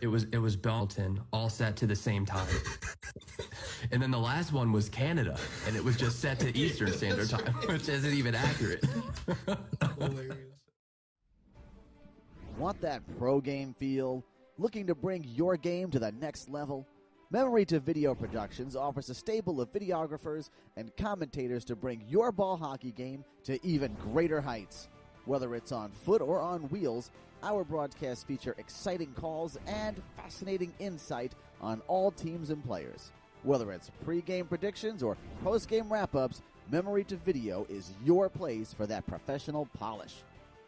It was Belton, all set to the same time. And then the last one was Canada, and it was just set to Eastern Standard Time, which isn't even accurate. Hilarious. Want that pro game feel? Looking to bring your game to the next level? Memory to Video Productions offers a stable of videographers and commentators to bring your ball hockey game to even greater heights. Whether it's on foot or on wheels, our broadcasts feature exciting calls and fascinating insight on all teams and players. Whether it's pre-game predictions or post-game wrap-ups, Memory to Video is your place for that professional polish.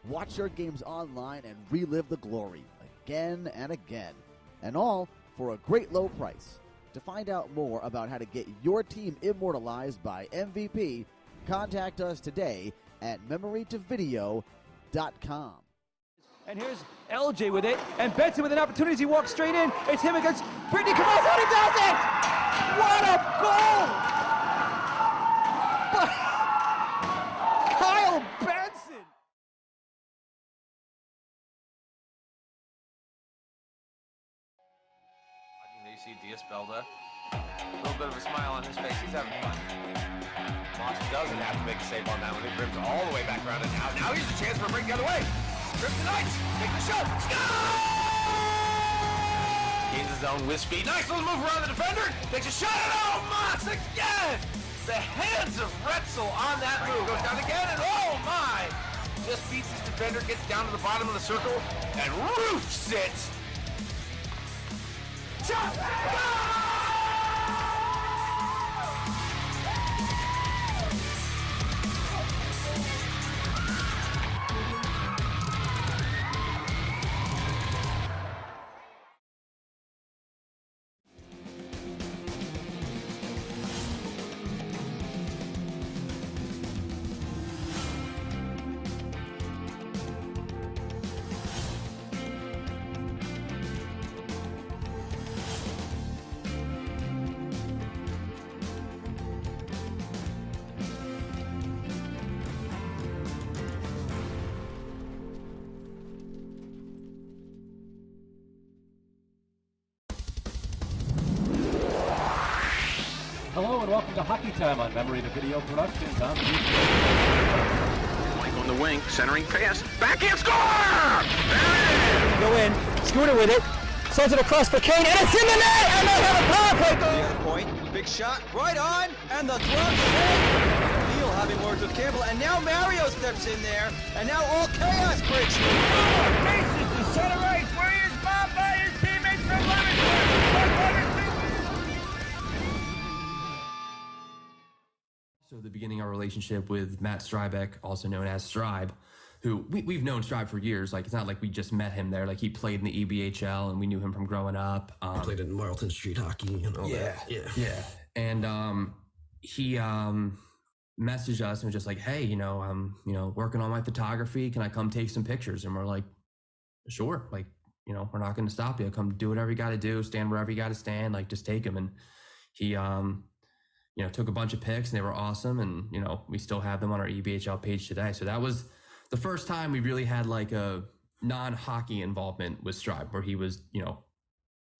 Watch your games online and relive the glory again and again, and all for a great low price. To find out more about how to get your team immortalized by MVP, contact us today at memorytovideo.com. And here's LJ with it, and Benson with an opportunity as he walks straight in. It's him against Brittany Cameron, and he does it! What a goal! But Kyle Benson! You see Diaz-Belda, a little bit of a smile on his face. He's having fun. Moss doesn't have to make a save on that one. It rims all the way back around, and now here's a chance for a break the other way. Crimson Knights, take the shot, score! Gains his own with speed. Nice little move around the defender. Takes a shot, and oh, Moss again! The hands of Retzel on that move. Goes down again, and oh my! Just beats his defender, gets down to the bottom of the circle, and roofs it! Shot! Goal! Hello and welcome to Hockey Time on Memory to Video Productions. I'm Mike on the wing, centering pass, backhand score! There it is! Go in, Scooter with it, sends it across for Kane, and it's in the net, and they have a power play goal! The point, big shot, right on, and the glove Neal having words with Campbell, and now Mario steps in there, and now all chaos breaks loose. Faces to center right, where is Bob by his teammates from Lemonster? So the beginning of our relationship with Matt Strybeck, also known as Strybe, who we've known Strybe for years. Like, it's not like we just met him there. Like, he played in the EBHL, and we knew him from growing up. Played in Marlton Street Hockey and all that. Yeah. And he messaged us and was just like, hey, I'm working on my photography. Can I come take some pictures? And we're like, sure. Like, we're not going to stop you. Come do whatever you got to do. Stand wherever you got to stand. Like, just take them. And he took a bunch of pics, and they were awesome. And, we still have them on our EBHL page today. So that was the first time we really had like a non-hockey involvement with Strybe, where he was,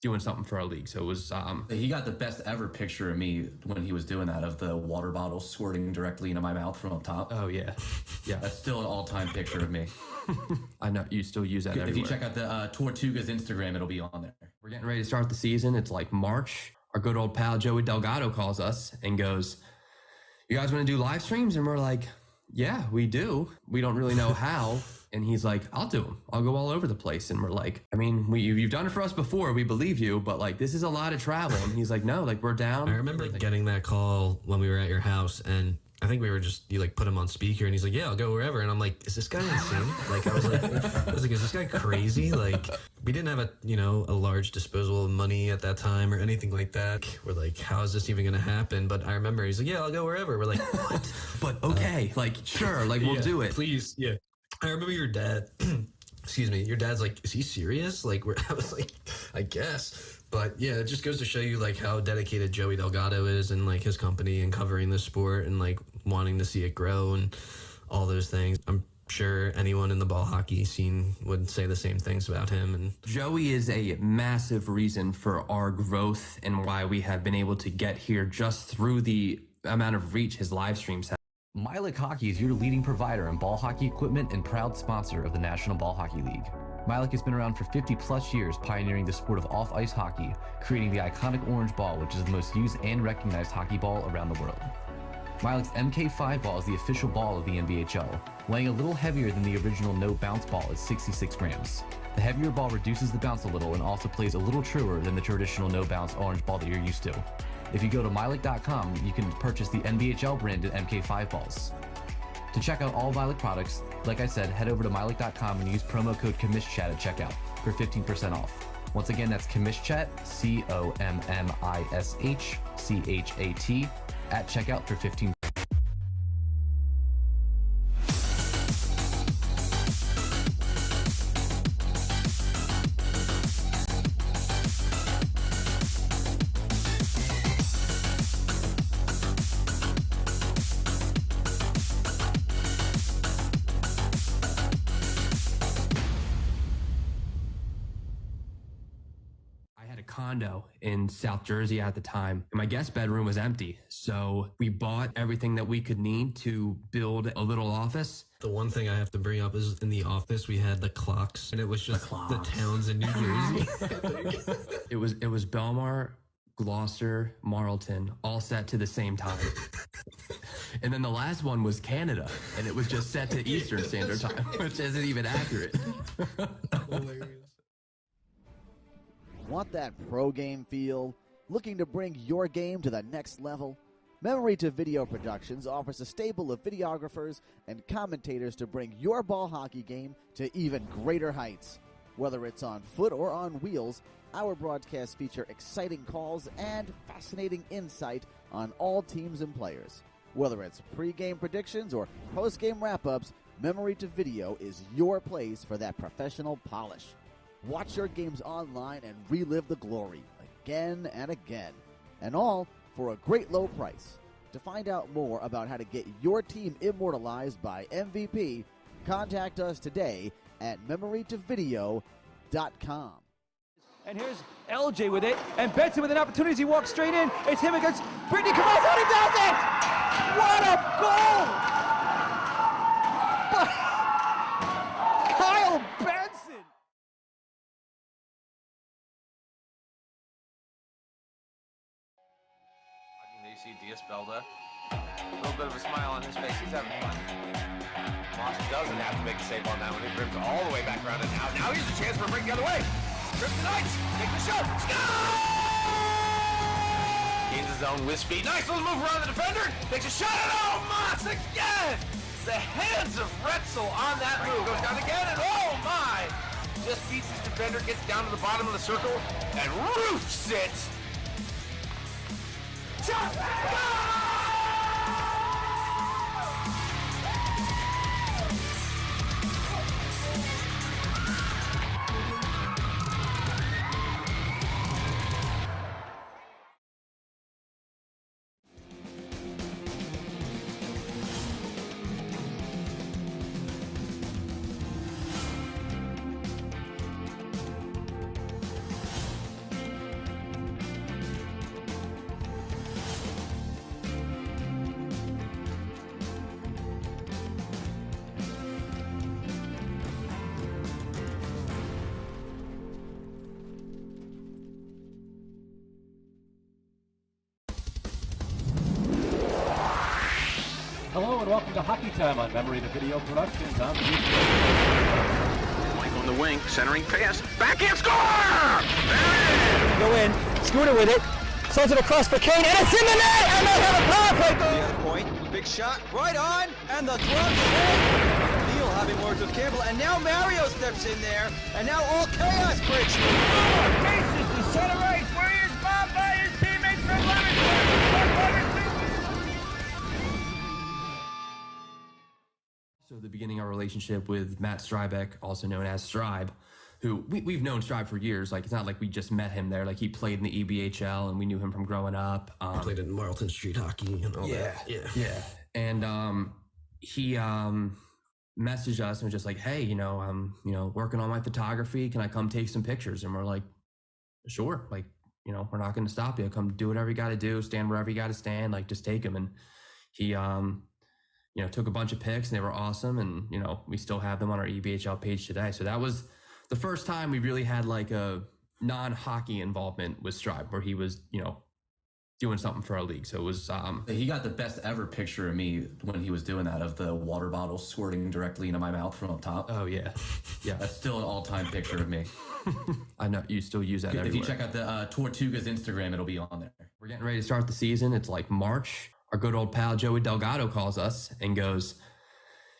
doing something for our league. So it was, he got the best ever picture of me when he was doing that, of the water bottle squirting directly into my mouth from up top. Oh yeah. Yeah. That's still an all-time picture of me. I know you still use that everywhere. If you check out the Tortuga's Instagram, it'll be on there. We're getting ready to start the season. It's like March. Our good old pal Joey Delgado calls us and goes, you guys want to do live streams? And we're like, yeah, we do. We don't really know how. And he's like, I'll do them. I'll go all over the place. And we're like, I mean, you've done it for us before. We believe you, but like, this is a lot of travel. And he's like, no, like, we're down. I remember getting that call when we were at your house, and I think you put him on speaker, and he's like, yeah, I'll go wherever. And I'm like, is this guy insane? Like, I was like, is this guy crazy? Like, we didn't have a large disposal of money at that time or anything like that. We're like, how is this even going to happen? But I remember he's like, yeah, I'll go wherever. We're like, what? But okay, sure, we'll do it. Please, yeah. I remember your dad, excuse me, your dad's like, is he serious? Like, I was like, I guess. But yeah, it just goes to show you like how dedicated Joey Delgado is, and like his company and covering this sport, and like wanting to see it grow and all those things. I'm Sure, anyone in the ball hockey scene would say the same things about him. And Joey is a massive reason for our growth and why we have been able to get here just through the amount of reach his live streams have. Milik Hockey is your leading provider in ball hockey equipment and proud sponsor of the National Ball Hockey League. Milik has been around for 50 plus years, pioneering the sport of off-ice hockey, creating the iconic orange ball, which is the most used and recognized hockey ball around the world. Milik's MK5 ball is the official ball of the NBHL, weighing a little heavier than the original no bounce ball at 66 grams. The heavier ball reduces the bounce a little and also plays a little truer than the traditional no bounce orange ball that you're used to. If you go to Milik.com, you can purchase the NBHL branded MK5 balls. To check out all Milik products, like I said, head over to Milik.com and use promo code CommischChat at checkout for 15% off. Once again, that's CommischChat, COMMISHCHAT, at checkout for 15%. Condo in South Jersey at the time, and my guest bedroom was empty. So we bought everything that we could need to build a little office. The one thing I have to bring up is in the office we had the clocks, and it was just the towns in New Jersey. It was Belmar, Gloucester, Marlton, all set to the same time. And then the last one was Canada, and it was just set to Eastern Standard Time, which isn't even accurate. Hilarious. Want that pro game feel? Looking to bring your game to the next level? Memory to Video Productions offers a stable of videographers and commentators to bring your ball hockey game to even greater heights. Whether it's on foot or on wheels, our broadcasts feature exciting calls and fascinating insight on all teams and players. Whether it's pre-game predictions or post-game wrap-ups, Memory to Video is your place for that professional polish. Watch your games online and relive the glory again and again, and all for a great low price. To find out more about how to get your team immortalized by MVP, contact us today at memorytovideo.com. And here's LJ with it, and Benson with an opportunity as he walks straight in. It's him against Brittany Camargo, he does it! What a goal! By Kyle Benson! You see Diaz-Belda, a little bit of a smile on his face. He's having fun. Moss doesn't have to make a save on that one. It rips all the way back around and out. Now here's a chance for a break the other way. Trips the Knights. Takes the shot. Score! Gains his own with speed. Nice little move around the defender. Takes a shot. And oh, Moss again! The hands of Retzel on that move. Goes down again, and oh my! Just beats his defender, gets down to the bottom of the circle, and roofs it. Shot! Hello and welcome to Hockey Time on Memory to Video Productions on YouTube. Mike on the wing, centering pass, backhand score! There it is! Go in, Scooter with it, sends it across for Kane, and it's in the net, and they have a power play. The other point, big shot, right on, and the glove save. Neal having words with Campbell, and now Mario steps in there, and now all chaos breaks loose. Oh, cases to center right, where he is bombed by his teammates from Lemonster. So the beginning of our relationship with Matt Strybeck, also known as Strybe, who we've known Strybe for years. Like, it's not like we just met him there. Like, he played in the EBHL, and we knew him from growing up. Played in Marlton Street Hockey and all that. Yeah. And he messaged us and was just like, hey, I'm, working on my photography. Can I come take some pictures? And we're like, sure. Like, we're not going to stop you. Come do whatever you got to do. Stand wherever you got to stand. Like, just take them. And he, took a bunch of pics and they were awesome. And, we still have them on our NBHL page today. So that was the first time we really had like a non-hockey involvement with Stripe where he was, doing something for our league. So it was he got the best ever picture of me when he was doing that, of the water bottle squirting directly into my mouth from up top. Oh yeah. That's still an all-time picture of me. I know you still use that If everywhere. you check out the Tortuga's Instagram, it'll be on there. We're getting ready to start the season. It's like March. Our good old pal Joey Delgado calls us and goes,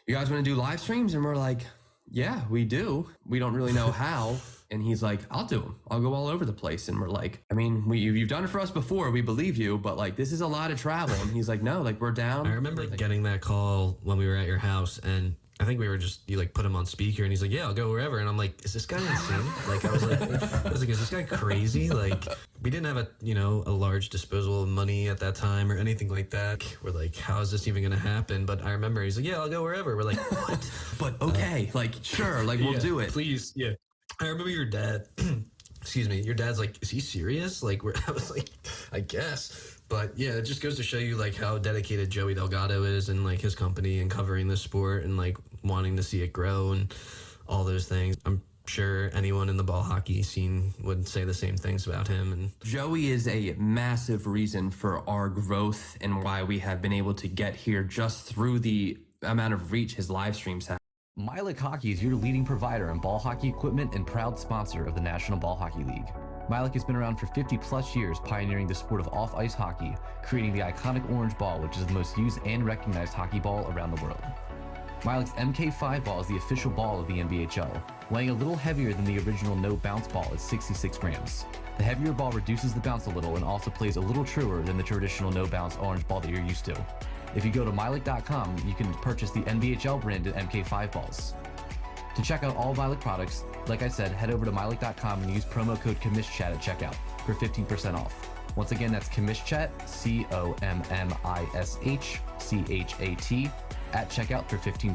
you guys want to do live streams? And we're like, yeah, we do. We don't really know how. And he's like, I'll do them. I'll go all over the place. And we're like, I mean, you've done it for us before. We believe you, but like, this is a lot of travel. And he's like, no, like we're down. I remember getting that call when we were at your house, and I think you like put him on speaker, and he's like, yeah, I'll go wherever. And I'm like, is this guy insane? Like, I was like, is this guy crazy? Like, we didn't have a large disposal of money at that time or anything like that. We're like, how is this even going to happen? But I remember he's like, yeah, I'll go wherever. We're like, what? But okay, like, sure, like we'll do it. Please. Yeah. I remember your dad, excuse me, your dad's like, is he serious? Like, I was like, I guess. But yeah, it just goes to show you like how dedicated Joey Delgado is and like his company and covering the sport and like wanting to see it grow and all those things. I'm sure anyone in the ball hockey scene would say the same things about him. And Joey is a massive reason for our growth and why we have been able to get here just through the amount of reach his live streams have. Mylik Hockey is your leading provider in ball hockey equipment and proud sponsor of the National Ball Hockey League. Mylik has been around for 50 plus years, pioneering the sport of off-ice hockey, creating the iconic orange ball, which is the most used and recognized hockey ball around the world. Mylik's MK5 ball is the official ball of the NBHL, weighing a little heavier than the original no bounce ball at 66 grams. The heavier ball reduces the bounce a little and also plays a little truer than the traditional no bounce orange ball that you're used to. If you go to Mylik.com, you can purchase the NBHL branded MK5 balls. To check out all Mylik products, like I said, head over to Mylik.com and use promo code CommisChat at checkout for 15% off. Once again, that's CommisChat, COMMISHCHAT, at checkout for 15%.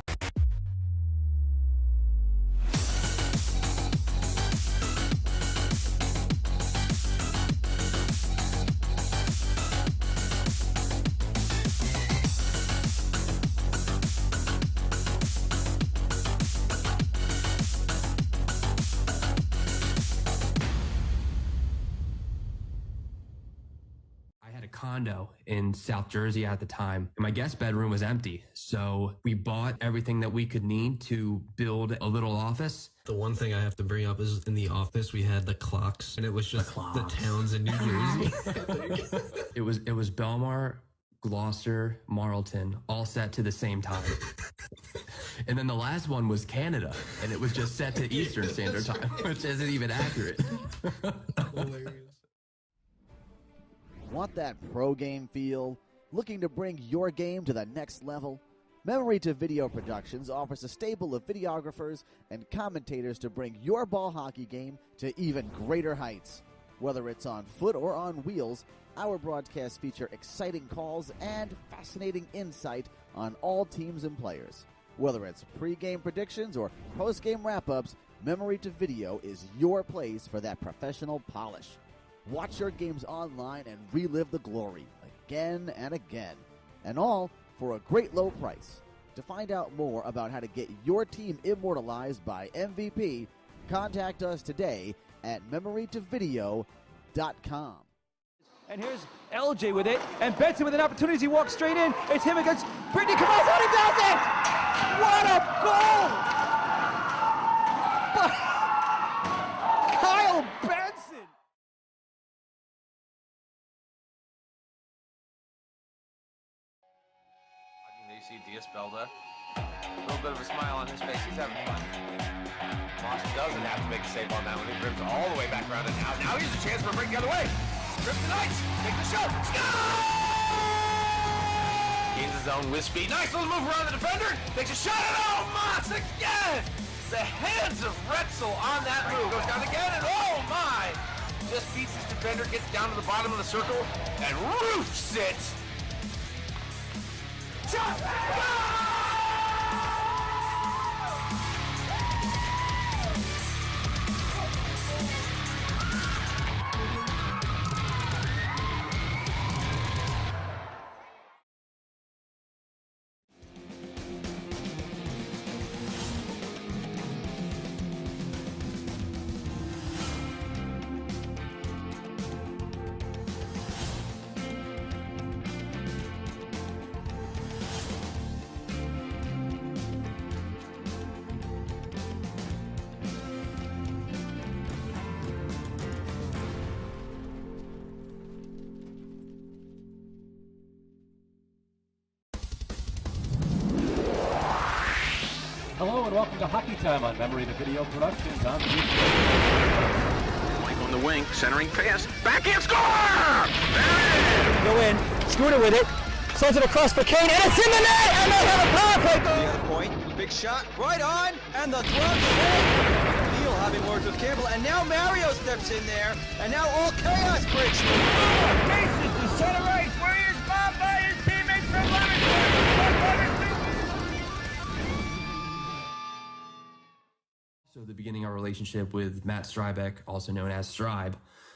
Condo in South Jersey at the time, and my guest bedroom was empty. So we bought everything that we could need to build a little office. The one thing I have to bring up is in the office we had the clocks, and it was just the towns in New Jersey. It was Belmar, Gloucester, Marlton, all set to the same time. And then the last one was Canada, and it was just set to Eastern Standard Time, which isn't even accurate. Hilarious. Want that pro game feel? Looking to bring your game to the next level? Memory to Video Productions offers a stable of videographers and commentators to bring your ball hockey game to even greater heights. Whether it's on foot or on wheels, our broadcasts feature exciting calls and fascinating insight on all teams and players. Whether it's pre-game predictions or post-game wrap-ups, Memory to Video is your place for that professional polish. Watch your games online and relive the glory again and again, and all for a great low price. To find out more about how to get your team immortalized by MVP, contact us today at memorytovideo.com. And here's LJ with it, and Benson with an opportunity as he walks straight in. It's him against Brittany Cameron, and he does it! What a goal! But Kyle Benson! You see Diaz-Belda, a little bit of a smile on his face. He's having fun. Moss doesn't have to make a save on that one. He rims all the way back around it now. Now here's a chance for a break the other way. Rips the Knights. Take the shot. Score! Gains his own with speed. Nice little move around the defender. Takes a shot. And oh, Moss again! The hands of Retzel on that move. Goes down again, and oh my! Just beats his defender, gets down to the bottom of the circle, and roofs it. Shot! Hello and welcome to Hockey Time on Memory to Video Productions on YouTube. Mike on the wing, centering pass, backhand score! There it is! Go in, Scooter with it, sends it across for Kane, and it's in the net, and they have a power play. The other point, big shot, right on, and the glove save. Neal having words with Campbell, and now Mario steps in there, and now all chaos breaks loose. Faces to center ice, where he is bombed by his teammates from Livestream. So the beginning of our relationship with Matt Strybeck, also known as Strybe,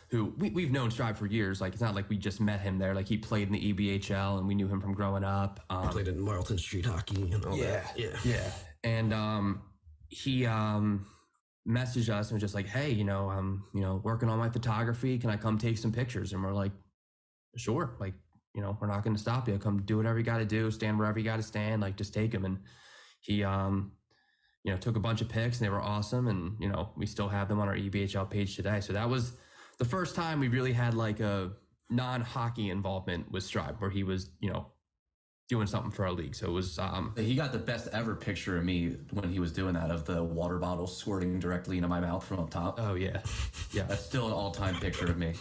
who we've known Strybe for years. Like, it's not like we just met him there. Like, he played in the EBHL, and we knew him from growing up. He played in Marlton Street Hockey and all that. Yeah. And he messaged us and was just like, hey, I'm working on my photography. Can I come take some pictures? And we're like, sure. Like, we're not going to stop you. Come do whatever you got to do. Stand wherever you got to stand. Like, just take them. And he took a bunch of pics, and they were awesome. And, we still have them on our EBHL page today. So that was the first time we really had like a non-hockey involvement with Strybe, where he was, doing something for our league. So it was, He got the best ever picture of me when he was doing that, of the water bottle squirting directly into my mouth from up top. Oh yeah. Yeah. That's still an all-time picture of me.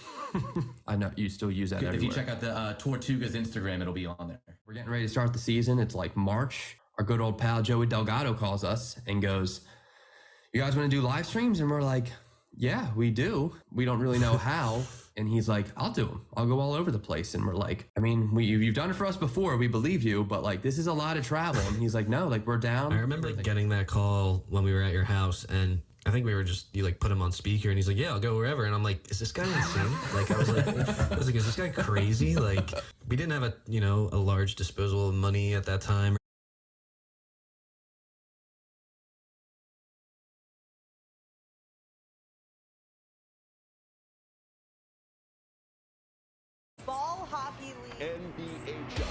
I know you still use that If everywhere. you check out the Tortuga's Instagram, it'll be on there. We're getting ready to start the season. It's like March. Our good old pal Joey Delgado calls us and goes, you guys want to do live streams? And we're like, yeah, we do. We don't really know how. And he's like, I'll do them. I'll go all over the place. And we're like, I mean, you've done it for us before. We believe you, but like, this is a lot of travel. And he's like, no, like, we're down. I remember getting that call when we were at your house, and I think we were just, you like put him on speaker, and he's like, yeah, I'll go wherever. And I'm like, is this guy insane? Like, I was like, is this guy crazy? Like, we didn't have a large disposable of money at that time. Ball Hockey League. NBHL.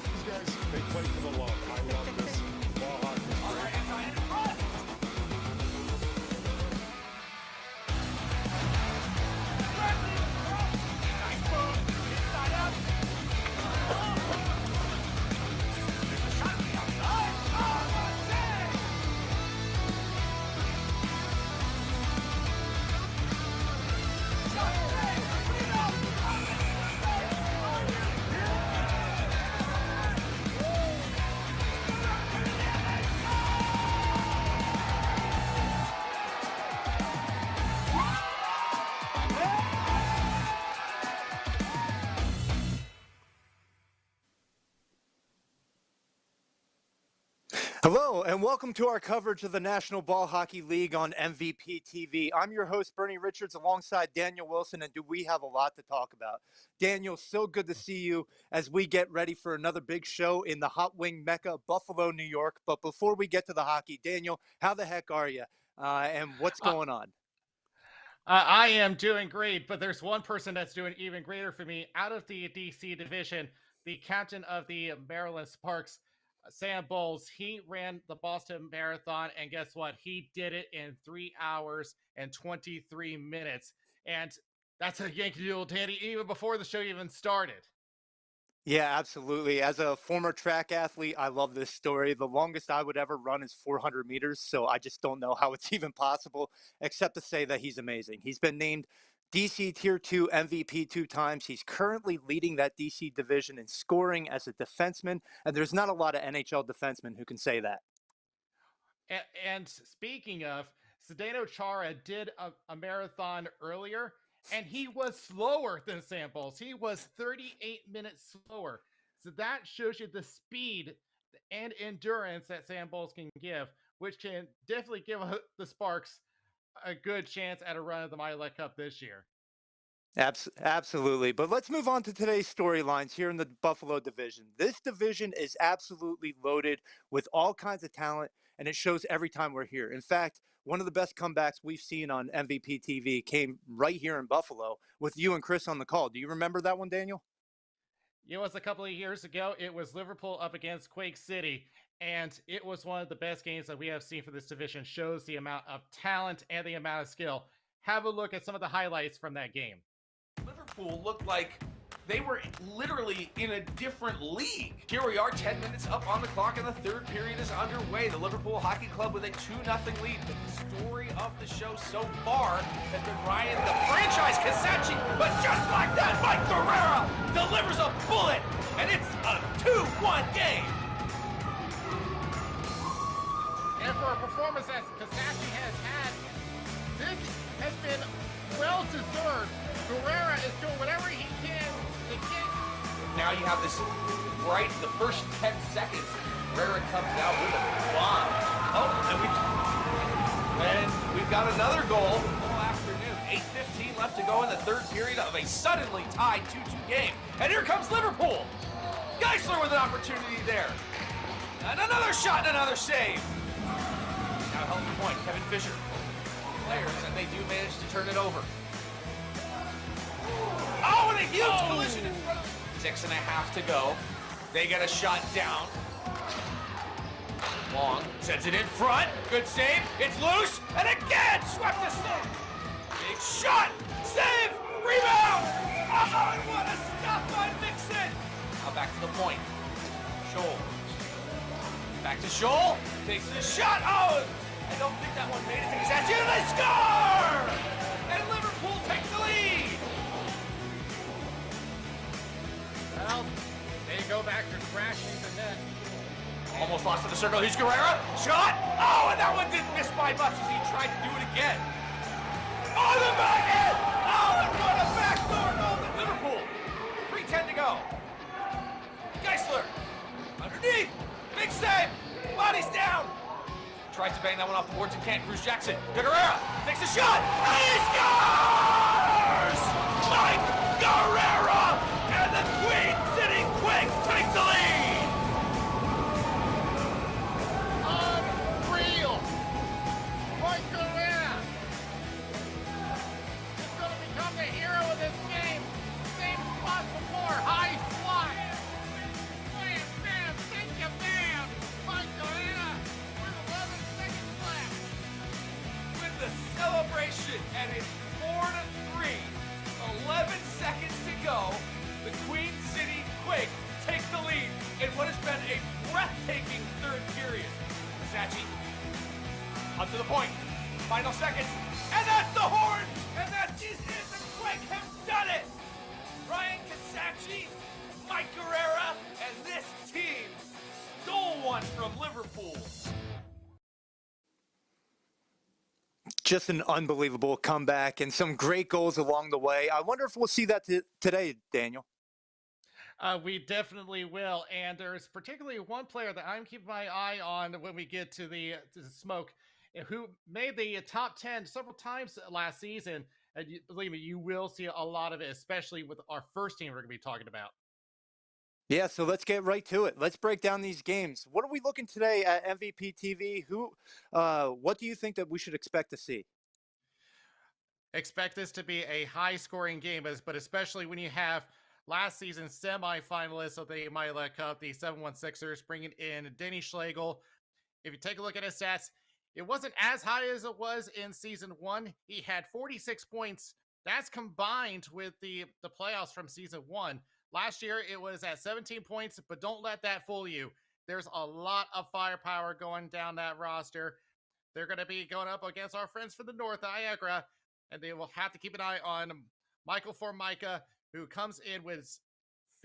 These guys, they play for the love. I love this. Ball hockey. All right, Hello, and welcome to our coverage of the National Ball Hockey League on MVP TV. I'm your host, Bernie Richards, alongside Daniel Wilson, and we have a lot to talk about. Daniel, so good to see you as we get ready for another big show in the Hot Wing Mecca, Buffalo, New York. But before we get to the hockey, Daniel, how the heck are you, and what's going on? I am doing great, but there's one person that's doing even greater for me. Out of the DC division, the captain of the Maryland Sparks, Sam Bowles, he ran the Boston Marathon, and guess what? He did it in 3 hours and 23 minutes. And that's a Yankee Doodle Dandy even before the show even started. Yeah, absolutely. As a former track athlete, I love this story. The longest I would ever run is 400 meters, so I just don't know how it's even possible, except to say that he's amazing. He's been named DC Tier 2 MVP 2 times. He's currently leading that DC division in scoring as a defenseman, and there's not a lot of NHL defensemen who can say that. And speaking of, Zdeno Chara did a marathon earlier, and he was slower than Sam Bowles. He was 38 minutes slower. So that shows you the speed and endurance that Sam Bowles can give, which can definitely give the Sparks a good chance at a run of the Miley Cup this year. Absolutely. But let's move on to today's storylines here in the Buffalo division. This division is absolutely loaded with all kinds of talent, and it shows every time we're here. In fact, one of the best comebacks we've seen on MVP TV came right here in Buffalo with you and Chris on the call. Do you remember that one, Daniel? It was a couple of years ago. It was Liverpool up against Quake City, and it was one of the best games that we have seen for this division. Shows the amount of talent and the amount of skill. Have a look at some of the highlights from that game. Liverpool looked like They were literally in a different league. Here we are, 10 minutes up on the clock, and the third period is underway. The Liverpool Hockey Club with a 2-0 lead. But the story of the show so far has been Ryan, the franchise Kasachi, but just like that, Mike Guerrero delivers a bullet, and it's a 2-1 game. And for a performance that Kasachi has had, this has been well-deserved. Guerrero is doing whatever he can to get. Now you have this right the first 10 seconds. Guerrero comes out with a bomb. Oh, and we've got another goal all afternoon. 8:15 left to go in the third period of a suddenly tied 2-2 game. And here comes Liverpool. Geisler with an opportunity there. And another shot and another save. Now held the point, Kevin Fisher. Players, and they do manage to turn it over. Oh, and a huge collision in front of them. 6.5 to go. They get a shot down. Long sends it in front. Good save. It's loose. And again, swept aside. Big shot. Save. Rebound. Oh, and what a stop by Mixon. Now back to the point. Scholl. Back to Scholl. Takes the shot. Oh, I don't think that one made it to Kasachi. And they score! And Liverpool take the lead. Well, they go back to crashing the net. Almost lost to the circle. Here's Guerrero. Shot. Oh, and that one didn't miss by much as he tried to do it again. Oh, the back end. Oh, and what a backdoor goal to Liverpool. 3:10 to go. Geisler. Underneath. Big save. Bodies down. Tries to bang that one off the boards and can't. Cruz Jackson. Guerrero takes a shot. And he scores! Mike Guerrero! And the Queen City Quick take the lead! Unreal! Mike Guerrero is going to become the hero of this game. Same spot before, high slot. Bam, bam, thank you, bam! Mike Guerrero with 11 seconds left. With the celebration, and it's 4-3. 11 seconds to go. The Queen City Quake take the lead in what has been a breathtaking third period. Kasachi up to the point. Final seconds. And that's the horn! And that is it! The Quake have done it! Ryan Kasachi, Mike Guerrero, and this team stole one from Liverpool. Just an unbelievable comeback and some great goals along the way. I wonder if we'll see that today, Daniel. We definitely will, and there's particularly one player that I'm keeping my eye on when we get to the smoke, who made the top 10 several times last season, and believe me, you will see a lot of it, especially with our first team we're going to be talking about. Yeah, so let's get right to it. Let's break down these games. What are we looking today at MVP TV? What do you think that we should expect to see? Expect this to be a high-scoring game, but especially when you have last season's semifinalists of the Miley Cup, the 7-1-6ers, bringing in Denny Schlegel. If you take a look at his stats, it wasn't as high as it was in season 1. He had 46 points. That's combined with the playoffs from season 1. Last year, it was at 17 points, but don't let that fool you. There's a lot of firepower going down that roster. They're going to be going up against our friends from the north, Niagara, and they will have to keep an eye on Michael Formica, who comes in with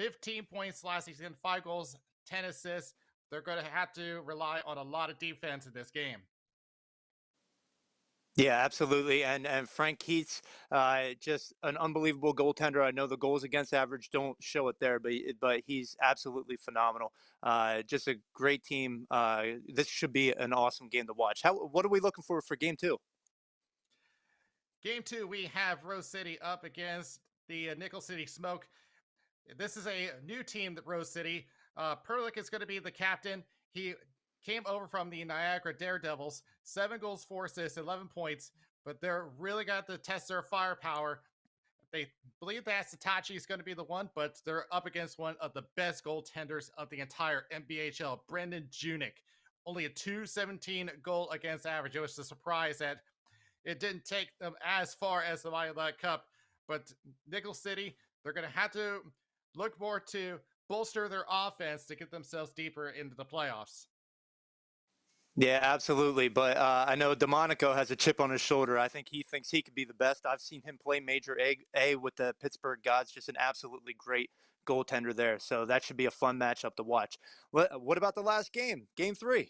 15 points last season, 5 goals, 10 assists. They're going to have to rely on a lot of defense in this game. Yeah, absolutely. And Frank Keats, just an unbelievable goaltender. I know the goals against average don't show it there, but he's absolutely phenomenal. Just a great team. This should be an awesome game to watch. What are we looking for game 2? Game 2, we have Rose City up against the Nickel City Smoke. This is a new team, that Rose City. Perlick is going to be the captain. He came over from the Niagara Daredevils, 7 goals, 4 assists, 11 points, but they're really got to test their firepower. They believe that Satachi is going to be the one, but they're up against one of the best goaltenders of the entire NBHL, Brendan Junick. Only a .217 goal against average. It was a surprise that it didn't take them as far as the Violet Cup, but Nickel City, they're going to have to look more to bolster their offense to get themselves deeper into the playoffs. Yeah, absolutely. But I know DeMonico has a chip on his shoulder. I think he thinks he could be the best. I've seen him play Major A with the Pittsburgh Gods. Just an absolutely great goaltender there. So that should be a fun matchup to watch. What about the last game? Game 3.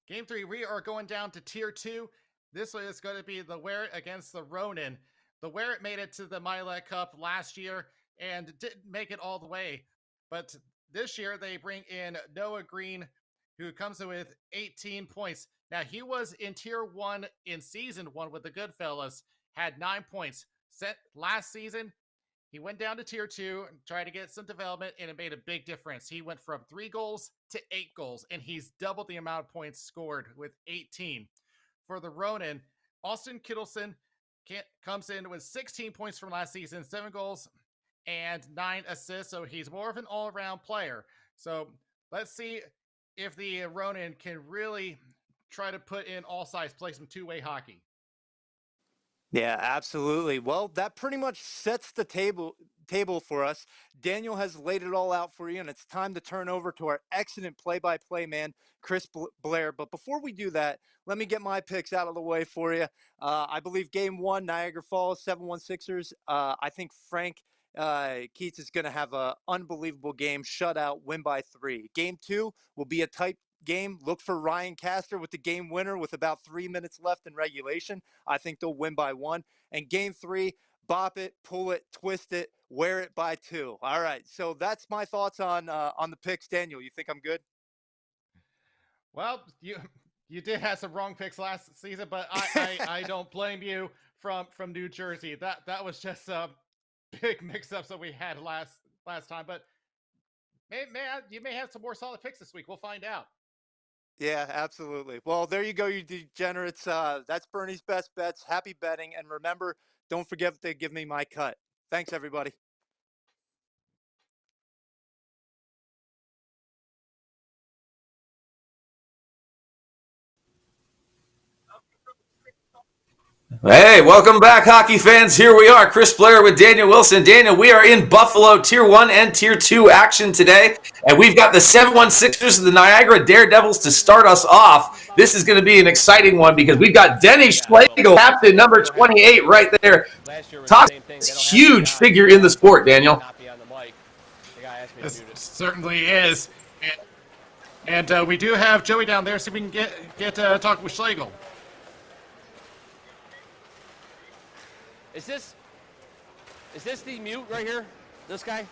Game 3, we are going down to Tier 2. This one is going to be the Wear It against the Ronin. The Wear It made it to the Milet Cup last year and didn't make it all the way. But this year they bring in Noah Green, who comes in with 18 points. Now, he was in Tier 1 in Season 1 with the Goodfellas, had 9 points. Last season, he went down to Tier 2 and tried to get some development, and it made a big difference. He went from 3 goals to 8 goals, and he's doubled the amount of points scored with 18. For the Ronin, Austin Kittleson comes in with 16 points from last season, 7 goals and 9 assists, so he's more of an all-around player. So let's see if the Ronin can really try to put in all sides, play some two-way hockey. Yeah, absolutely. Well, that pretty much sets the table for us. Daniel has laid it all out for you, and it's time to turn over to our excellent play-by-play man, Chris Blair. But before we do that, let me get my picks out of the way for you. I believe Game 1, Niagara Falls, 7-1 Sixers. I think Frank Keats is going to have an unbelievable game, shutout, win by 3. Game 2 will be a tight game. Look for Ryan Castor with the game winner with about 3 minutes left in regulation. I think they'll win by 1. And Game 3, bop it, pull it, twist it, wear it by 2. All right, so that's my thoughts on the picks. Daniel, you think I'm good? Well, you did have some wrong picks last season, but I don't blame you from New Jersey. That was just big mix-ups that we had last time, but you may have some more solid picks this week. We'll find out. Yeah, absolutely. Well, there you go, you degenerates. That's Bernie's best bets. Happy betting, and remember, don't forget to give me my cut. Thanks, everybody. Hey, welcome back, hockey fans. Here we are, Chris Blair with Daniel Wilson. Daniel, we are in Buffalo Tier 1 and Tier 2 action today, and we've got the 7-1 Sixers of the Niagara Daredevils to start us off. This is going to be an exciting one because we've got Denny Schlegel, captain number 28, right there. Talk huge figure in the sport, Daniel. This certainly is. And we do have Joey down there, so we can get talk with Schlegel. Is this the mute right here? This guy?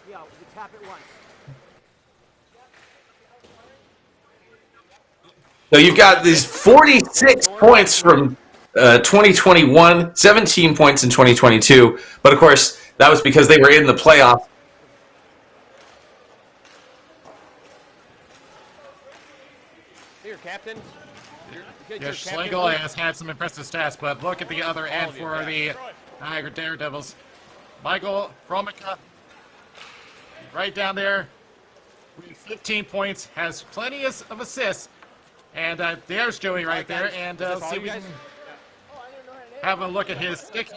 Yeah, you tap it once. So you've got these 46 points from 2021, 17 points in 2022, but of course that was because they were in the playoff. Here, Captain. Yeah, Schlegel has had some impressive stats, but look at the other end for the Niagara Daredevils. Michael Fromica, right down there, with 15 points, has plenty of assists. And there's Joey right there, and see if we can have a look at his stick.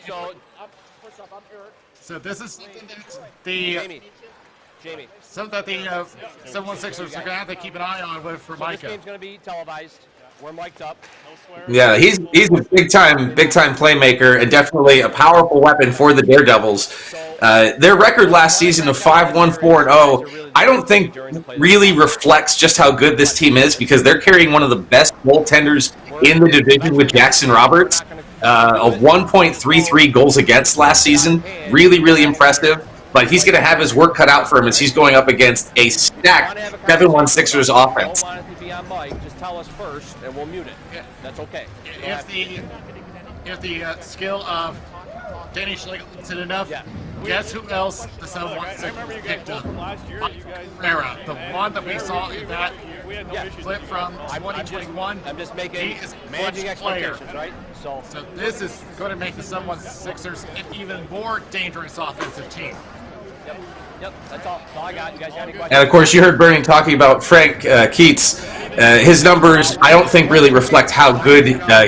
So this is the something that the 7-1 Sixers are going to have to keep an eye on for Micah. This game's going to be televised. We're mic'd up. Yeah, he's a big time playmaker and definitely a powerful weapon for the Daredevils. Their record last seaseason of 5-1-4-0, I don't think really reflects just how good this team is because they're carrying one of the best goaltenders in the division with Jackson Roberts. A 1.33 goals against last season, really impressive. But he's going to have his work cut out for him as he's going up against a stacked 7-1 Sixers offense. Just tell us first, and we'll mute it. That's okay. If the skill of Danny Schlegel isn't enough, guess who else the 7-1 Sixers picked up? Herrera, the one that we saw in that flip from 2021. I'm just making he is a managing player. expectations, right? So this is going to make the 7-1 Sixers an even more dangerous offensive team. Yep, that's all I got. You guys got any questions? And of course, you heard Bernie talking about Frank Keats. His numbers, I don't think, really reflect how good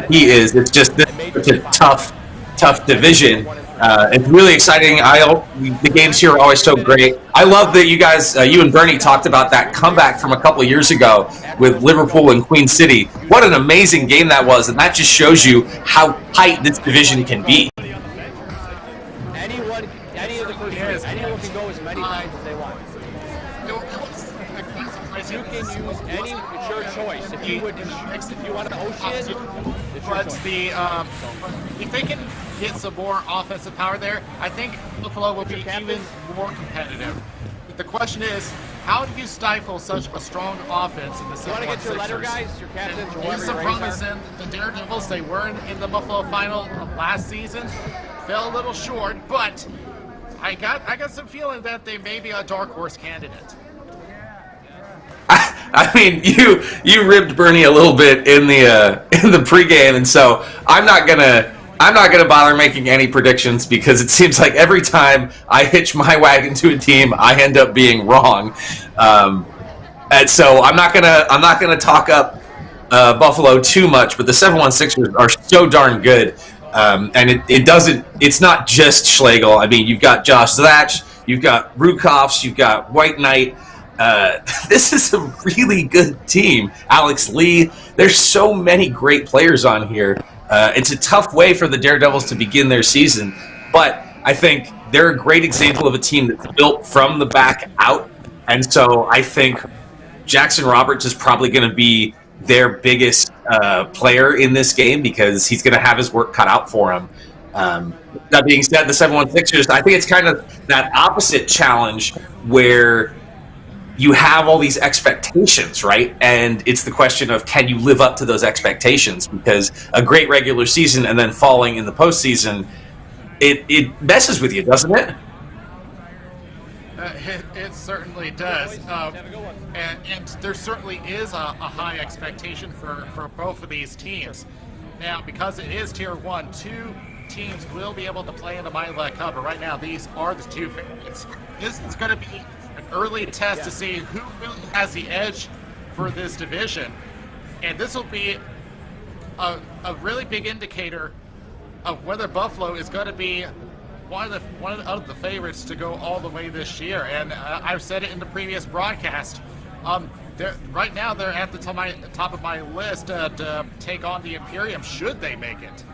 he is. It's just this such a tough division. It's really exciting. The games here are always so great. I love that you guys, you and Bernie talked about that comeback from a couple of years ago with Liverpool and Queen City. What an amazing game that was, and that just shows you how tight this division can be. Anyone can go as many times as they want. You can use any, it's your choice. If you want to ocean, it's your choice. If they can get some more offensive power there, I think Buffalo will be even more competitive. The question is, how do you stifle such a strong offense in the 7-1 You want to get your letter guys, your captains, or whatever some your promise in the Daredevils. They were in the Buffalo final last season, fell a little short, but I got some feeling that they may be a dark horse candidate. I mean, you ribbed Bernie a little bit in the pregame, and so I'm not gonna bother making any predictions because it seems like every time I hitch my wagon to a team, I end up being wrong. And so I'm not gonna talk up Buffalo too much, but the 7-1 Sixers are so darn good, and it's not just Schlegel. I mean, you've got Josh Zatch, you've got Rukoffs, you've got White Knight. This is a really good team. Alex Lee. There's so many great players on here. It's a tough way for the Daredevils to begin their season, but I think they're a great example of a team that's built from the back out. And so I think Jackson Roberts is probably going to be their biggest player in this game because he's going to have his work cut out for him. That being said, the 7-1 Sixers, I think it's kind of that opposite challenge where you have all these expectations, right? And it's the question of, can you live up to those expectations? Because a great regular season and then falling in the postseason, it messes with you, doesn't it? It certainly does. And there certainly is a high expectation for both of these teams. Now, because it is Tier 1, two teams will be able to play in the MyLEG Cup, but right now these are the two favorites. This is going to be an early test to see who really has the edge for this division, and this will be a really big indicator of whether Buffalo is going to be one of the favorites to go all the way this year. And I've said it in the previous broadcast. Right now they're at the top of my list to take on the Imperium should they make it.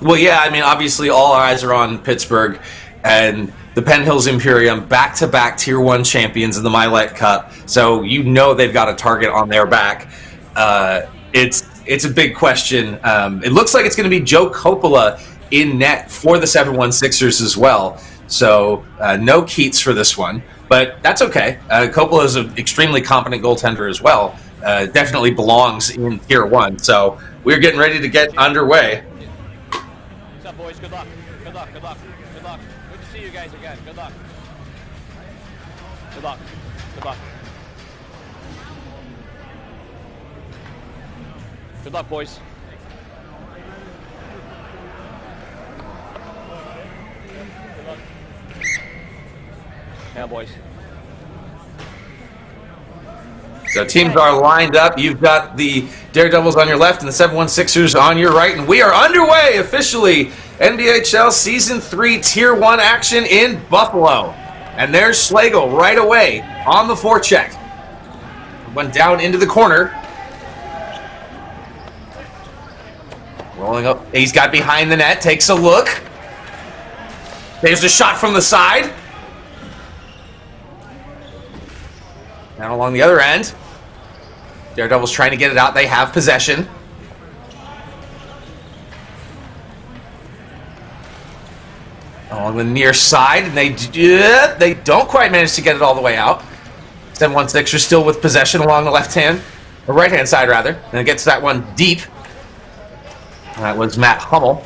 Well, yeah, I mean, obviously all eyes are on Pittsburgh and the Penn Hills Imperium, back-to-back Tier 1 champions in the MyLEG Cup. So you know they've got a target on their back. It's a big question. It looks like it's going to be Joe Coppola in net for the 7-1 Sixers as well. So no Keats for this one, but that's okay. Coppola is an extremely competent goaltender as well. Definitely belongs in Tier 1. So we're getting ready to get underway. What's up, boys? Good luck. Good luck. Good luck. Good luck. Good to see you guys again. Good luck. Good luck. Good luck. Good luck, boys. Good luck. Yeah, boys. So teams are lined up. You've got the Daredevils on your left and the 7-1 Sixers on your right. And we are underway officially. NBHL Season 3 Tier 1 action in Buffalo. And there's Schlegel right away on the forecheck. Went down into the corner. Rolling up. He's got behind the net. Takes a look. There's a shot from the side. Down along the other end. Daredevils trying to get it out. They have possession. Along the near side, and they don't quite manage to get it all the way out. 7-1 Sixers still with possession along the left-hand, or right-hand side rather, and it gets that one deep. That was Matt Hummel.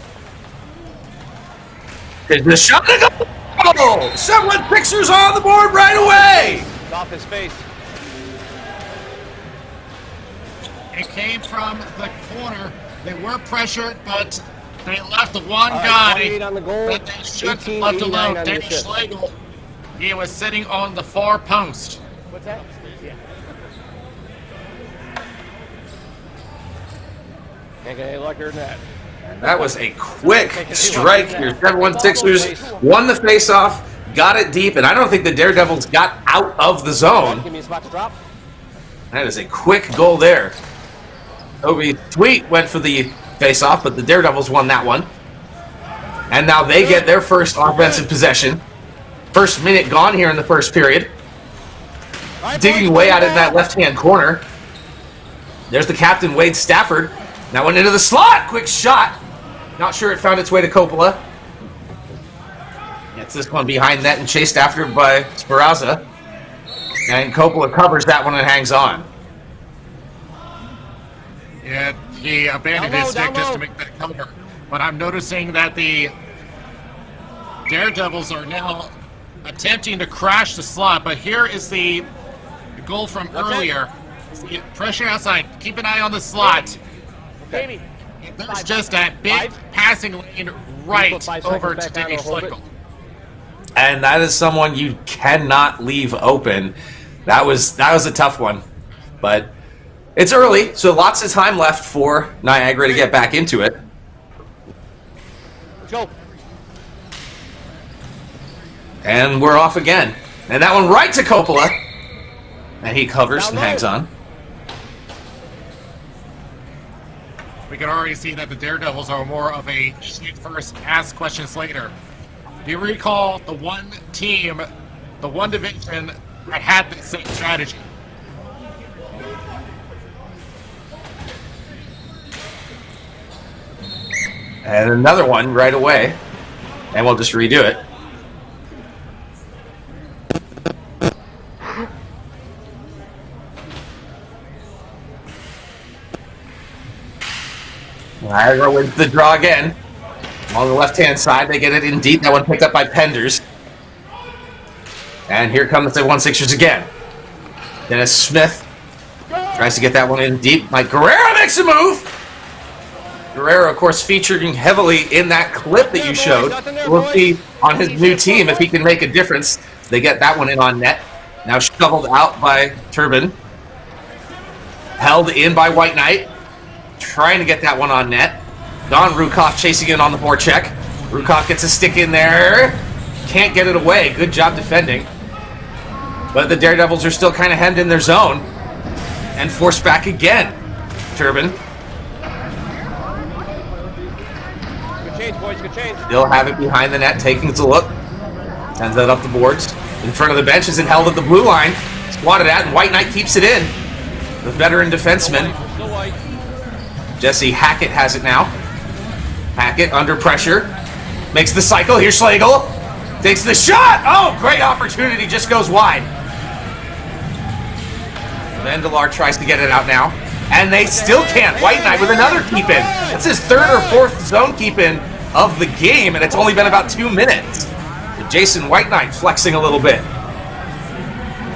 There's the shot. 7-1 Sixers on the board right away. It's off his face. It came from the corner. They were pressured, but they left the one guy that they should have left alone, Danny Schlegel. He was sitting on the far post. What's that? Yeah. Can't get any luckier than that. That was a quick strike here. 7-1-6ers won the faceoff, got it deep, and I don't think the Daredevils got out of the zone. Give me a spot to drop. That is a quick goal there. Toby Sweet went for the faceoff, but the Daredevils won that one. And now they get their first offensive possession. First minute gone here in the first period. Digging away at it in that left-hand corner. There's the captain, Wade Stafford. Now went into the slot. Quick shot. Not sure it found its way to Coppola. Gets this one behind net and chased after by Speranza. And Coppola covers that one and hangs on. Yeah, he abandoned his stick just to make that cover. But I'm noticing that the Daredevils are now attempting to crash the slot. But here is the goal from earlier. Pressure outside. Keep an eye on the slot. Baby. There's just that big passing lane right over to Danny Schlegel. And that is someone you cannot leave open. That was a tough one. But it's early, so lots of time left for Niagara to get back into it. Let's go. And we're off again. And that one right to Coppola. And he covers and hangs on. We can already see that the Daredevils are more of a shoot first, ask questions later. Do you recall the one team, the one division that had the same strategy? And another one right away. And we'll just redo it. Niagara wins the draw again. On the left-hand side, they get it in deep. That one picked up by Penders. And here comes the 1-6ers again. Dennis Smith tries to get that one in deep. Mike Guerrero makes a move. Guerrero, of course, featuring heavily in that clip that you showed. We'll see on his new team if he can make a difference. They get that one in on net. Now shoveled out by Turbin. Held in by White Knight. Trying to get that one on net. Don Rukoff chasing in on the forecheck. Rukoff gets a stick in there. Can't get it away. Good job defending. But the Daredevils are still kind of hemmed in their zone. And forced back again. Turbin. Good change, boys. Good change. Still have it behind the net. Taking a look. Sends that up the boards. In front of the benches and held at the blue line. Squatted at, and White Knight keeps it in. The veteran defenseman. Still white. Jesse Hackett has it now. Hackett under pressure. Makes the cycle. Here's Schlegel. Takes the shot. Oh, great opportunity. Just goes wide. Vandelar tries to get it out now. And they still can't. White Knight with another keep in. That's his third or fourth zone keep in of the game, and it's only been about 2 minutes. Jason White Knight flexing a little bit.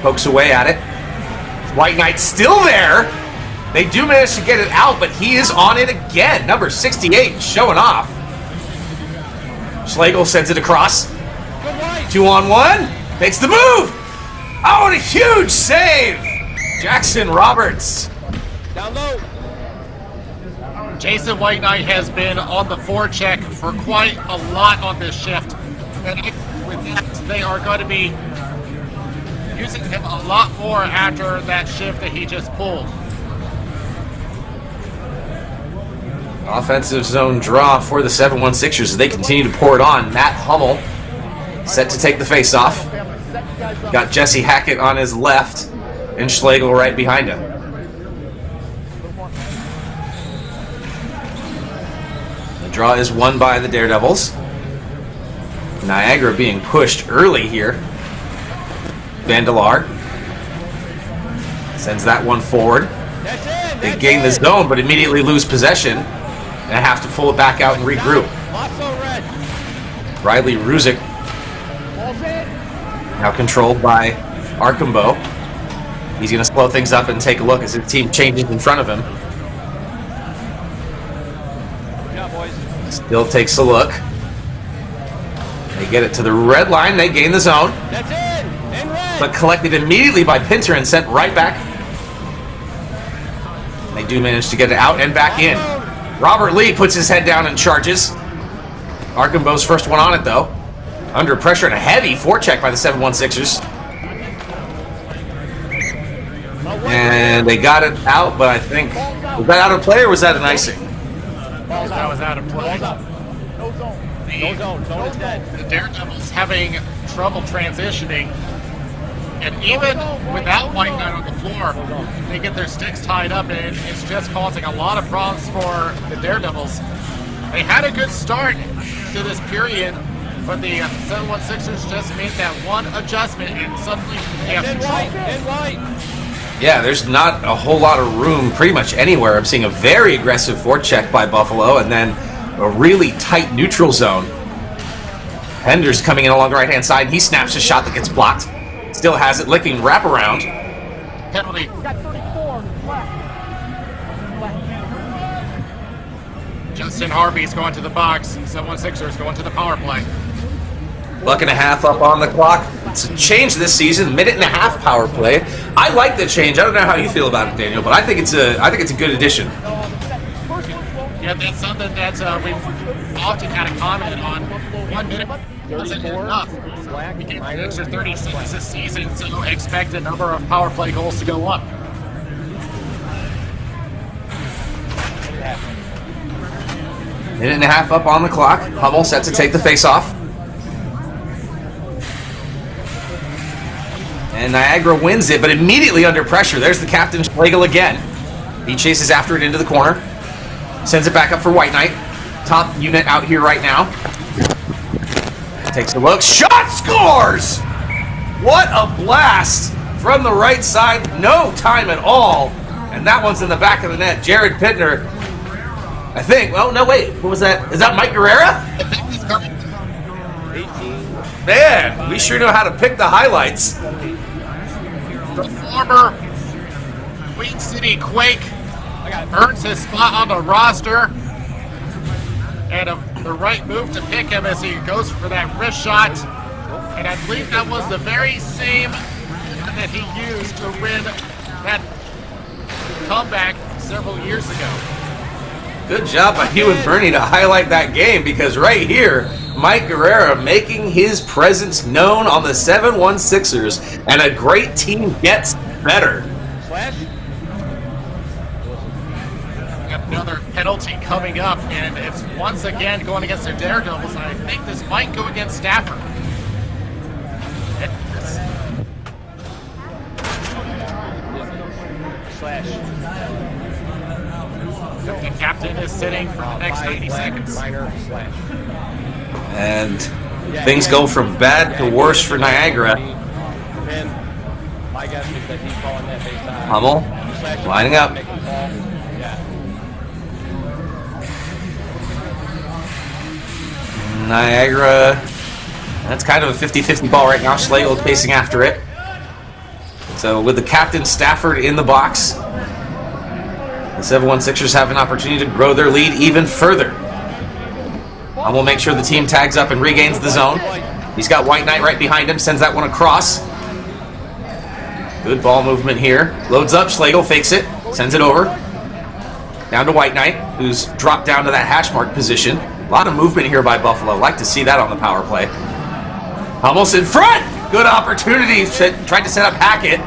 Pokes away at it. White Knight still there. They do manage to get it out, but he is on it again. Number 68 showing off. Schlegel sends it across. 2-on-1. Makes the move. Oh, and a huge save. Jackson Roberts. Down low. Jason White Knight has been on the forecheck for quite a lot on this shift. And with that, they are going to be using him a lot more after that shift that he just pulled. Offensive zone draw for the 7-1-6ers as they continue to pour it on. Matt Hummel set to take the face-off. Got Jesse Hackett on his left and Schlegel right behind him. The draw is won by the Daredevils. Niagara being pushed early here. Vandelar sends that one forward. They gain the zone but immediately lose possession. And have to pull it back out and regroup. Riley Ruzick now controlled by Archambault. He's going to slow things up and take a look as his team changes in front of him. Still takes a look. They get it to the red line. They gain the zone. But collected immediately by Pinter and sent right back. They do manage to get it out and back in. Robert Lee puts his head down and charges. Archambault's first one on it, though. Under pressure and a heavy forecheck by the 7-1-6ers. And they got it out, but I think... Was that out of play or was that an icing? That was out of play. The Daredevils having trouble transitioning. And even without White Knight on the floor, they get their sticks tied up, and it's just causing a lot of problems for the Daredevils. They had a good start to this period, but the 7-1-6ers just made that one adjustment, and suddenly they have control. Yeah, there's not a whole lot of room pretty much anywhere. I'm seeing a very aggressive forecheck by Buffalo, and then a really tight neutral zone. Hender's coming in along the right-hand side. He snaps a shot that gets blocked. Still has it, licking wraparound. Penalty. Justin Harvey's going to the box. 7-1-6ers going to the power play. Buck and a half up on the clock. It's a change this season, minute and a half power play. I like the change. I don't know how you feel about it, Daniel, but I think it's a good addition. Yeah, that's something that we've often had a comment on. 1 minute isn't enough. We get an extra 30 seconds this season, so expect a number of power play goals to go up. Minute and a half up on the clock. Hummel set to take the face-off. And Niagara wins it, but immediately under pressure. There's the captain, Schlegel, again. He chases after it into the corner. Sends it back up for White Knight. Top unit out here right now. Takes a look. Shot! Scores! What a blast from the right side. No time at all. And that one's in the back of the net. Jared Pittner, I think. Oh, no, wait. What was that? Is that Mike Guerrera? Man, we sure know how to pick the highlights. The former Queen City Quake earns his spot on the roster. And the right move to pick him as he goes for that wrist shot. And I believe that was the very same that he used to win that comeback several years ago. Good job by you and Bernie to highlight that game, because right here, Mike Guerrera making his presence known on the 7-1-6ers, and a great team gets better. Another penalty coming up, and it's once again going against the Daredevils. I think this might go against Stafford. The captain is sitting for the next 90 seconds. And things go from bad to worse for Niagara. Hummel lining up. Niagara, that's kind of a 50-50 ball right now. Schlegel chasing after it. So with the captain Stafford in the box, the 7-1-6ers have an opportunity to grow their lead even further. And we'll make sure the team tags up and regains the zone. He's got White Knight right behind him, sends that one across. Good ball movement here. Loads up, Schlegel fakes it, sends it over. Down to White Knight, who's dropped down to that hash mark position. A lot of movement here by Buffalo. Like to see that on the power play. Almost in front! Good opportunity. Tried to set up Hackett.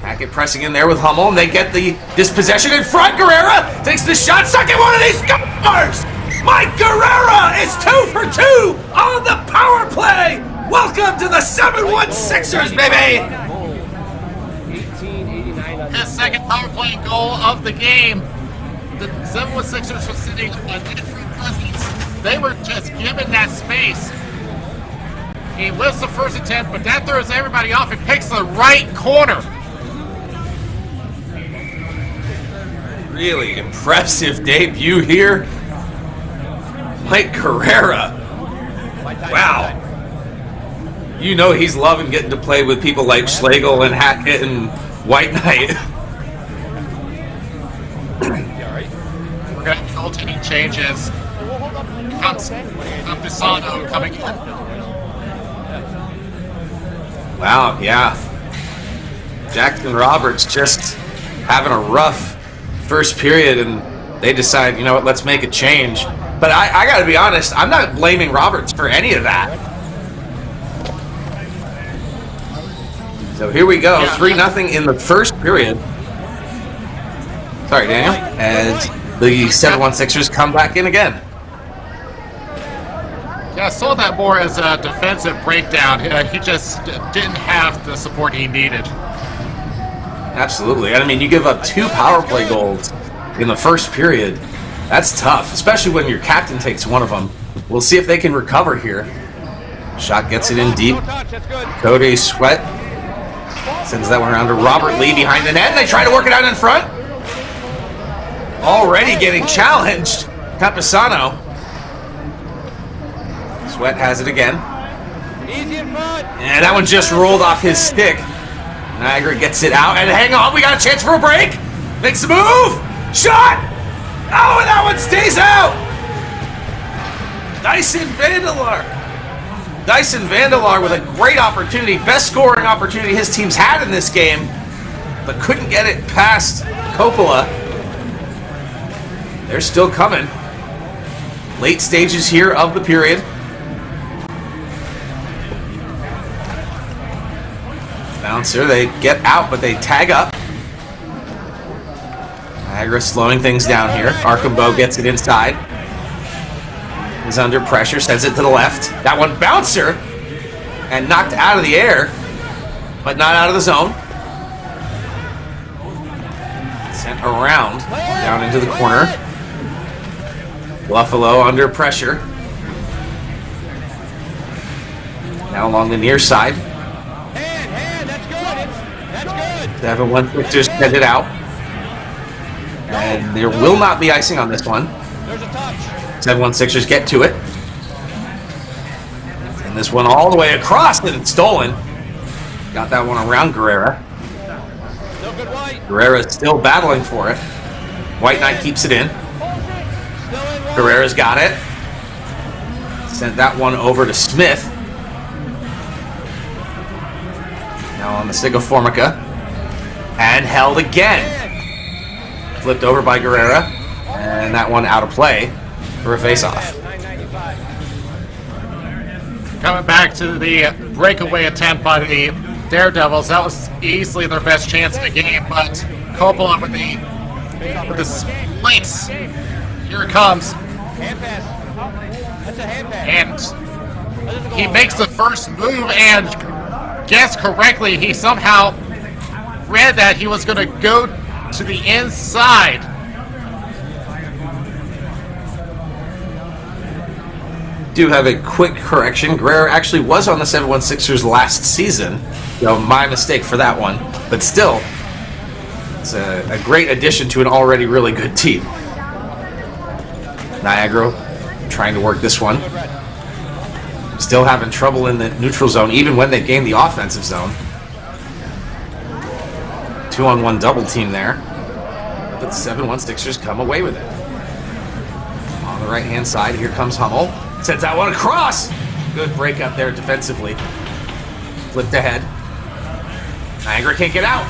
Hackett pressing in there with Hummel, and they get the dispossession in front. Guerrera takes the shot. Second one of these scores! Mike Guerrera is 2 for 2 on the power play! Welcome to the 7-1-6ers, baby! His second power play goal of the game. The 7-1-6ers were sitting on different presence. They were just given that space. He lifts the first attempt, but that throws everybody off and picks the right corner. Really impressive debut here. Mike Guerrera. Wow. You know he's loving getting to play with people like Schlegel and Hackett and White Knight. We're going to have goaltending changes. Pisano coming in. Wow, yeah. Jackson Roberts just having a rough first period, and they decide, you know what, let's make a change. But I got to be honest, I'm not blaming Roberts for any of that. So here we go, 3-0 in the first period. Sorry, Daniel. And the 7-1-6ers come back in again. Yeah, I saw that more as a defensive breakdown. He just didn't have the support he needed. Absolutely. I mean, you give up 2 power play goals in the first period. That's tough, especially when your captain takes one of them. We'll see if they can recover here. Shot gets it in deep. Cody Sweat sends that one around to Robert Lee behind the net, and they try to work it out in front. Already getting challenged. Campusano. Sweat has it again. And that one just rolled off his stick. Niagara gets it out, and hang on, we got a chance for a break. Makes the move. Shot. Oh, and that one stays out. Dyson Vandelar with a great opportunity, best scoring opportunity his team's had in this game, but couldn't get it past Coppola. They're still coming. Late stages here of the period. Bouncer, they get out, but they tag up. Niagara slowing things down here. Archambault gets it inside. Is under pressure, sends it to the left. That one bouncer, and knocked out of the air, but not out of the zone. Sent around, down into the corner. Buffalo under pressure. Now along the near side. 7-1-6ers send it out. And there will not be icing on this one. 7-1-6ers get to it. And this one all the way across and stolen. Got that one around Guerrera. Guerrera's still battling for it. White Knight keeps it in. Guerrera's got it. Sent that one over to Smith. Now on the Siga Formica. And held again. Flipped over by Guerrera. And that one out of play for a face-off. Coming back to the breakaway attempt by the Daredevils, that was easily their best chance in the game, but Coppola with the splits. Here it comes. And he makes the first move and guessed correctly. He somehow read that he was going to go to the inside. Do have a quick correction. Guerrera actually was on the 7-1-6ers last season. So my mistake for that one. But still, it's a great addition to an already really good team. Niagara trying to work this one. Still having trouble in the neutral zone, even when they gain the offensive zone. 2-on-1 double team there. But the 7-1-6ers come away with it. On the right-hand side, here comes Hummel. Sends that one across. Good break up there defensively. Flipped ahead. Niagara can't get out.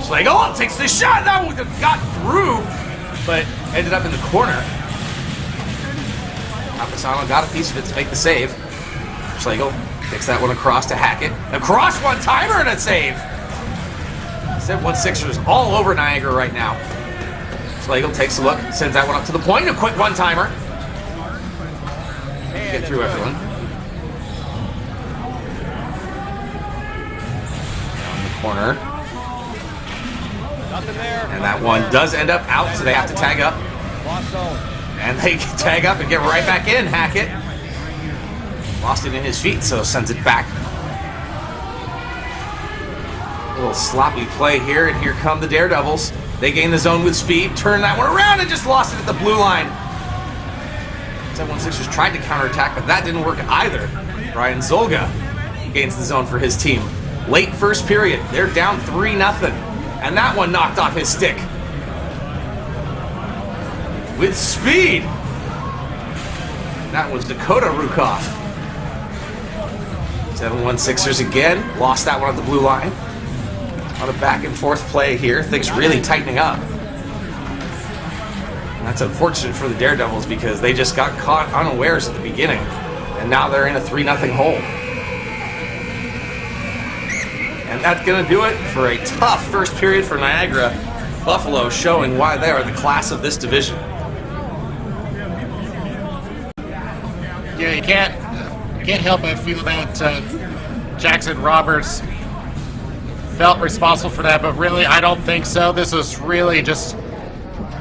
Schlegel takes the shot. That one got through, but ended up in the corner. Campusano got a piece of it to make the save. Schlegel takes that one across to Hackett. Across one-timer and a save. 7-1-6ers all over Niagara right now. Schlegel takes a look, sends that one up to the point. A quick one-timer. Get through everyone. Down the corner. And that one does end up out, so they have to tag up. And they tag up and get right back in. Hackett lost it in his feet, so sends it back. A little sloppy play here, and here come the Daredevils. They gain the zone with speed, turn that one around, and just lost it at the blue line. 7-1-6ers tried to counterattack, but that didn't work either. Brian Zolga gains the zone for his team. Late first period, they're down 3-0, and that one knocked off his stick. With speed, that was Dakota Rukoff. 7-1-6ers again, lost that one at the blue line. On a back and forth play here, things really tightening up. That's unfortunate for the Daredevils because they just got caught unawares at the beginning, and now they're in a 3-0 hole. And that's going to do it for a tough first period for Niagara. Buffalo showing why they are the class of this division. Yeah, you can't help but feel that Jackson Roberts felt responsible for that, but really, I don't think so. This was really just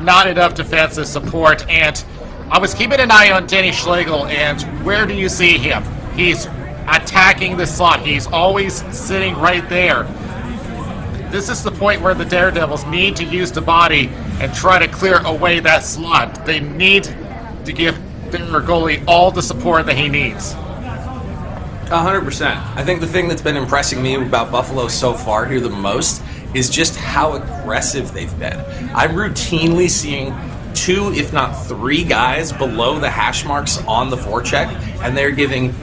not enough defensive support, and I was keeping an eye on Denny Schlegel, and where do you see him? He's attacking the slot. He's always sitting right there. This is the point where the Daredevils need to use the body and try to clear away that slot. They need to give their goalie all the support that he needs. 100%. I think the thing that's been impressing me about Buffalo so far here the most is just how aggressive they've been. I'm routinely seeing 2, if not 3 guys below the hash marks on the forecheck, and they're giving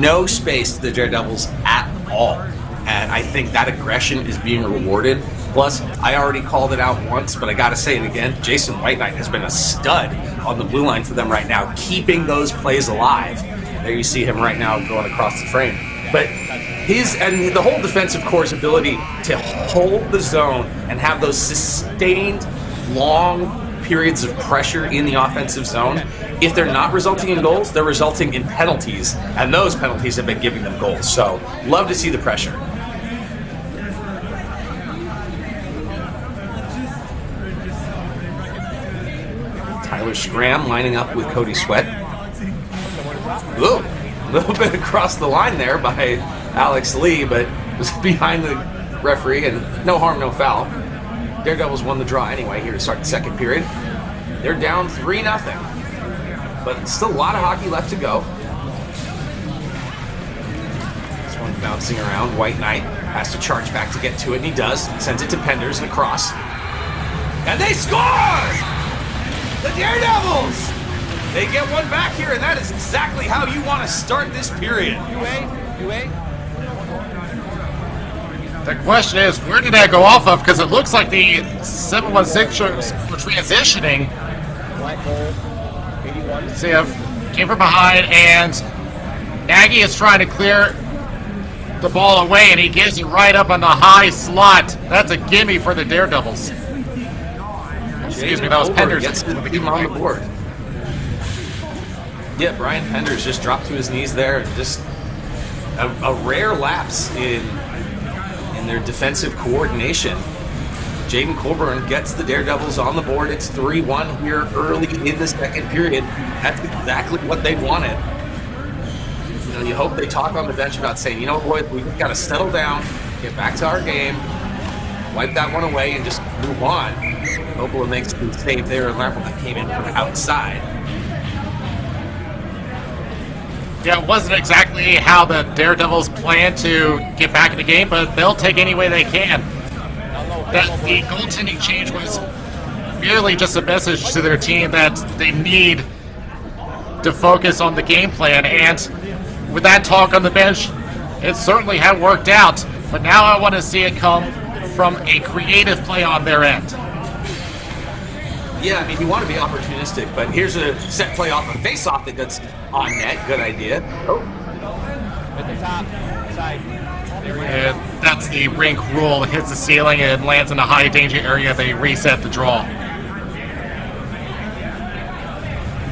no space to the Daredevils at all. And I think that aggression is being rewarded. Plus, I already called it out once, but I gotta say it again, Jason Whiteknight has been a stud on the blue line for them right now, keeping those plays alive. There you see him right now going across the frame. But his and the whole defensive core's ability to hold the zone and have those sustained long periods of pressure in the offensive zone, if they're not resulting in goals, they're resulting in penalties, and those penalties have been giving them goals. So, love to see the pressure. Tyler Schramm lining up with Cody Sweat. Ooh, a little bit across the line there by Alex Lee, but was behind the referee, and no harm, no foul. Daredevils won the draw anyway here to start the second period. They're down 3-0, but still a lot of hockey left to go. This one bouncing around. Whiteknight has to charge back to get to it, and he does. Sends it to Penders and across. And they score! The Daredevils! They get one back here, and that is exactly how you want to start this period. The question is, where did that go off of? Because it looks like the 716ers were transitioning. See if came from behind, and Nagy is trying to clear the ball away, and he gives it right up on the high slot. That's a gimme for the Daredevils. Excuse me, that was Penders. Gets the team on the board. Yeah, Brian Penders just dropped to his knees there, and just a rare lapse in their defensive coordination. Jaden Colburn gets the Daredevils on the board. It's 3-1 here early in the second period. That's exactly what they wanted. You know, you hope they talk on the bench about saying, you know what, we got to settle down, get back to our game, wipe that one away, and just move on. Opala makes a good save there, and that came in from outside. Yeah, it wasn't exactly how the Daredevils plan to get back in the game, but they'll take any way they can. The goaltending change was merely just a message to their team that they need to focus on the game plan, and with that talk on the bench, it certainly had worked out, but now I want to see it come from a creative play on their end. Yeah, I mean, you want to be opportunistic, but here's a set play off a face-off that gets on net. Good idea. Oh. At the top, side. And that's the rink rule. It hits the ceiling and lands in a high danger area. They reset the draw.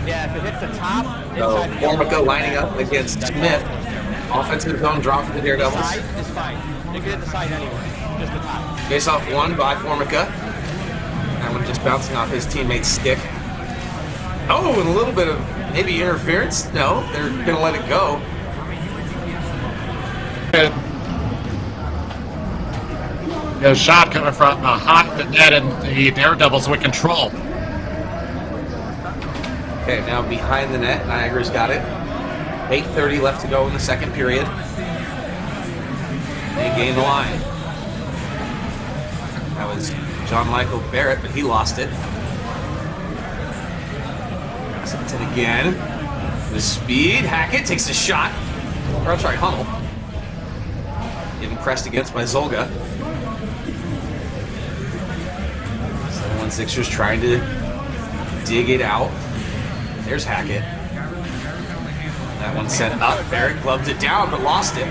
Yeah, if it hits the top. So, Formica lining up against Smith. Offensive zone draw for the Daredevils. The side is fine. You can hit the side anyway. Just the top. Face-off won by Formica. That one just bouncing off his teammate's stick. Oh, and a little bit of maybe interference. No, they're going to let it go. A shot coming from behind the net, and the Daredevils with control. Okay, now behind the net, Niagara's got it. 8:30 left to go in the second period. They gain the line. That was John Michael Barrett, but he lost it. Singleton again. The speed. Hackett takes a shot. Or I'm sorry, Hummel. Getting pressed against by Zolga. 716ers trying to dig it out. There's Hackett. That one sent up. Barrett gloved it down, but lost it.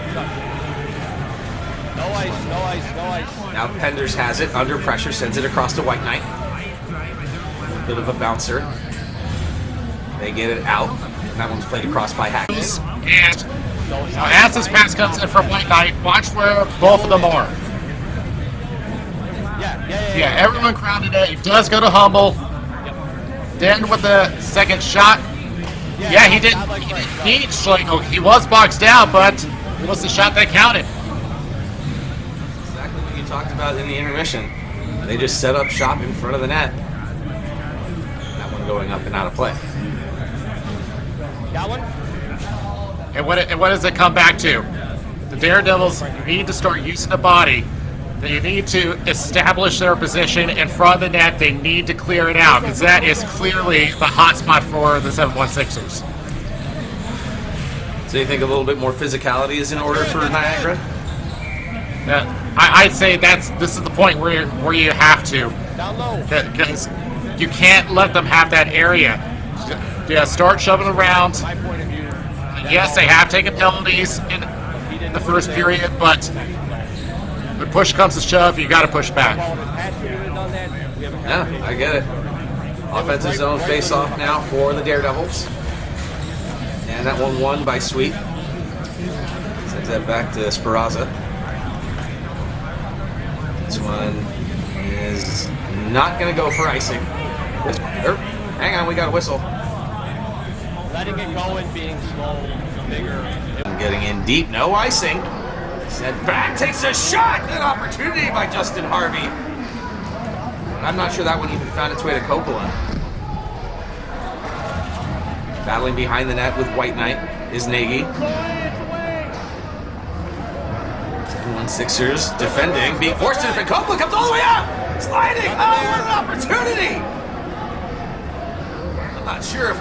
No ice, no ice, no ice. Now Penders has it, under pressure, sends it across to White Knight. A bit of a bouncer. They get it out. And that one's played across by Hackett. And as this pass comes in from White Knight, watch where both of them are. Yeah, everyone crowded it. It does go to Humble. Then with the second shot, yeah, he didn't need Schlegel. He was boxed down, but it was the shot that counted. Exactly what you talked about in the intermission. They just set up shop in front of the net. That one going up and out of play. Got one? And what does it come back to? The Daredevils need to start using the body. They need to establish their position in front of the net. They need to clear it out, because that is clearly the hot spot for the 716ers. So you think a little bit more physicality is in order for Niagara? I'd say this is the point where you have to, because you can't let them have that area. Yeah, start shoving around. Yes, they have taken penalties in the first period, but when push comes to shove, you got to push back. Yeah, I get it. Offensive zone face-off now for the Daredevils. And that one won by Sweet. Sends that back to Esperanza. This one is not going to go for icing. Hang on, we got a whistle. Letting it go and being slow, bigger. Getting in deep, no icing. Sent back, takes a shot. Good opportunity by Justin Harvey. I'm not sure that one even found its way to Coppola. Battling behind the net with White Knight is Nagy. 716ers defending, being forced to defend. Coppola comes all the way up, sliding. Oh, what an opportunity! I'm not sure if